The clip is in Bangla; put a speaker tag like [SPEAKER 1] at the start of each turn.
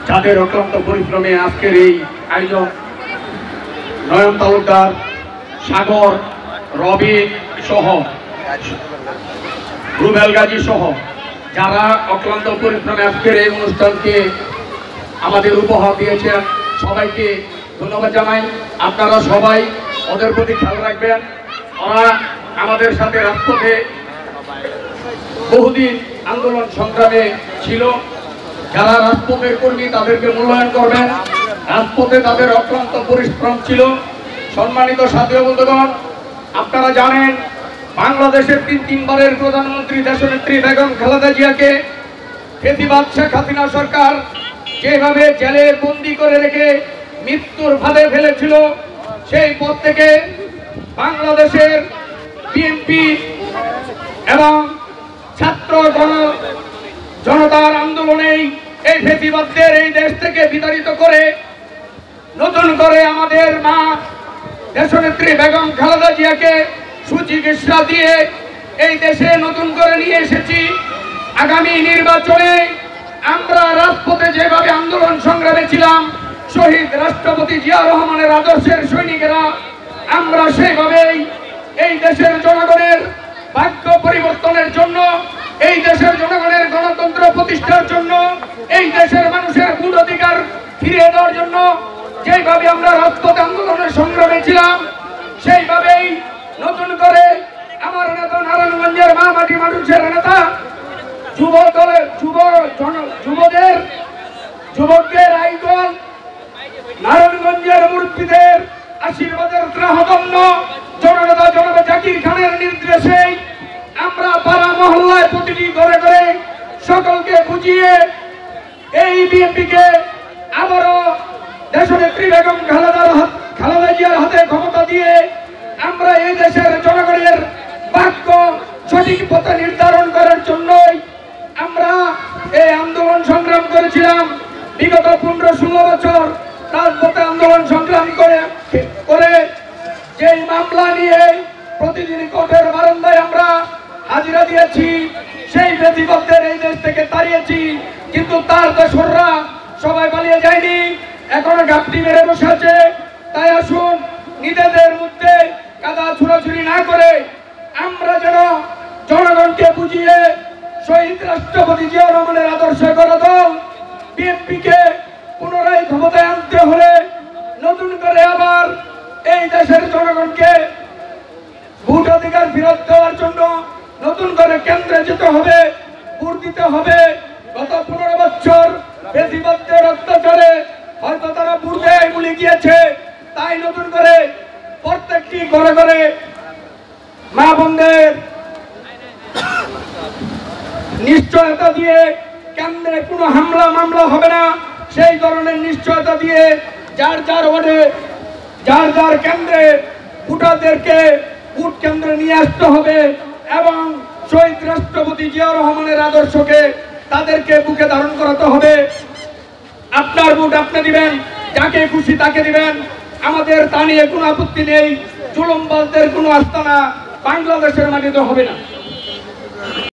[SPEAKER 1] যাদের অক্লান্ত পরিশ্রমে আজকের এই আয়োজন, নয়ন তালুকদার, সাগর, রবি সহ, রুবেল গাজী সহ যারা অক্লান্ত পরিশ্রমে আজকের এই অনুষ্ঠানকে আমাদের উপহার দিয়েছেন, সবাইকে ধন্যবাদ জানাই। আপনারা সবাই ওদের প্রতি খেয়াল রাখবেন। ওরা আমাদের সাথে রাজপথে বহুদিন আন্দোলন সংগ্রামে ছিল। যারা রাজপথের কর্মী তাদেরকে মূল্যায়ন করবেন। রাজপথে তাদের অক্লান্ত পরিশ্রম ছিল। সম্মানিত সাথী বন্ধুগণ, আপনারা জানেন বাংলাদেশের তিনবারের প্রধানমন্ত্রী দেশনেত্রী বেগম খালেদা জিয়াকে ফেসিবাদ শেখ হাসিনা সরকার যেভাবে জেলে বন্দি করে রেখে মৃত্যুর ফাঁদে ফেলেছিল, সেই পথ থেকে বাংলাদেশের বিএনপি এবং ছাত্র জনতার আন্দোলনে এই ফেসিবাদদের এই দেশ থেকে বিতাড়িত করে নতুন করে আমাদের মা দেশনেত্রী বেগম খালেদা জিয়াকে সুচিকিৎসা দিয়ে এই দেশে নতুন করে নিয়ে এসেছি। আগামী নির্বাচনে আমরা রাজপথে যেভাবে আন্দোলন সংগ্রামে ছিলাম, শহীদ রাষ্ট্রপতি জিয়া রহমানের আদর্শের সৈনিকেরা, আমরা সেইভাবেই এই দেশের জনগণের ভাগ্য পরিবর্তনের জন্য, এই দেশের জনগণের গণতন্ত্র প্রতিষ্ঠার জন্য, এই দেশের মানুষের ভোট অধিকার ফিরিয়ে দেওয়ার জন্য যেভাবে আমরা রাজপথ আন্দোলনের সংগ্রামে ছিলাম, সেইভাবেই নতুন করে আমার নেতা নারায়ণগঞ্জের মা মাটি মানুষের নেতা যুবকদের আইডল, নারায়ণগঞ্জের মুরব্বীদের আশীর্বাদের ত্রাহদন্য জননেতা জনাব জাকির খানের নির্দেশে আমরা পাড়া মহল্লায় প্রতিটি ঘরে ঘরে সকলকে বুঝিয়ে এই বিএনপিকে আবারও দেশনেত্রী বেগম খালেদা জিয়ার হাতে ক্ষমতা দিয়ে আমরা এই দেশের জনগণের বাক্য সঠিক পথে নির্ধারণ করার জন্যই আমরা এই আন্দোলন সংগ্রাম করেছিলাম। বিগত 15-16 বছর রাজপথে আন্দোলন সংগ্রাম করে যেই মামলা নিয়ে প্রতিদিন কোর্টের বারান্দায় আমরা হাজিরা দিয়েছি, সেই ফেসিবাদদের এই দেশ থেকে তাড়িয়েছি, কিন্তু তার দোসররা সবাই পালিয়ে যায়নি, এখনো ঘাপটি মেরে বসে আছে। তাই আসুন নিজেদের মধ্যে কাদা ছুড়াছুড়ি না করে আমরা যেন জনগণকে বুঝিয়ে শহীদ রাষ্ট্রপতি জিয়া রহমানের আদর্শে গড়া দল বিএনপিকে পুনরায় ক্ষমতায় আনতে হলে নতুন করে আবার এই দেশের জনগণকে ভোট অধিকার ফেরত দেওয়ার জন্য নতুন করে কেন্দ্রে যেতে হবে, ভোট দিতে হবে। গত 15 বছর ফেসিবাদদের অত্যাচারে হয়তো তারা ভোট দেয় ভুলে গিয়েছে, তাই নতুন করে প্রত্যেকটি ঘরে ঘরে মা বোনদের নিশ্চয়তা দিয়ে কেন্দ্রে কোনো হামলা মামলা হবে না, সেই ধরনের নিশ্চয়তা দিয়ে যার যার ওয়ার্ডে যার যার কেন্দ্রে ভোটারদেরকে ভোট কেন্দ্রে নিয়ে আসতে হবে এবং শহীদ রাষ্ট্রপতি জিয়া রহমানের আদর্শকে তাদেরকে বুকে ধারণ করাতে হবে। আপনার ভোট আপনি দিবেন, যাকে খুশি তাকে দিবেন, আমাদের তা নিয়ে কোনো আপত্তি নেই। জুলুমবাজদের কোনো আস্তানা বাংলাদেশের মাটিতে হবে না।